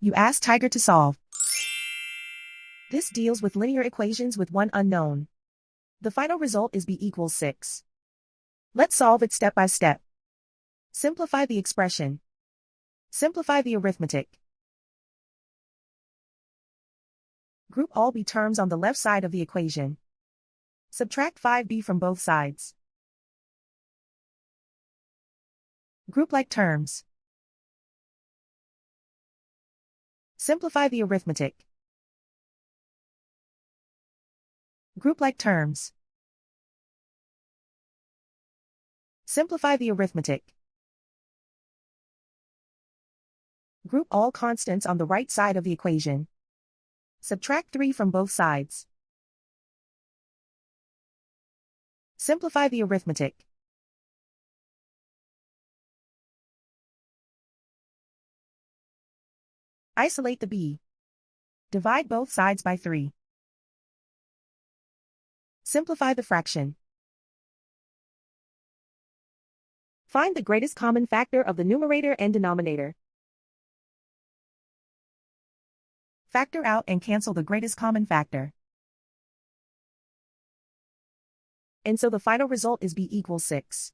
You ask Tiger to solve. This deals with linear equations with one unknown. The final result is b equals 6. Let's solve it step by step. Simplify the expression. Simplify the arithmetic. Group all b terms on the left side of the equation. Subtract 5b from both sides. Group like terms. Simplify the arithmetic. Group like terms. Simplify the arithmetic. Group all constants on the right side of the equation. Subtract 3 from both sides. Simplify the arithmetic. Isolate the b. Divide both sides by 3. Simplify the fraction. Find the greatest common factor of the numerator and denominator. Factor out and cancel the greatest common factor. And so the final result is b equals 6.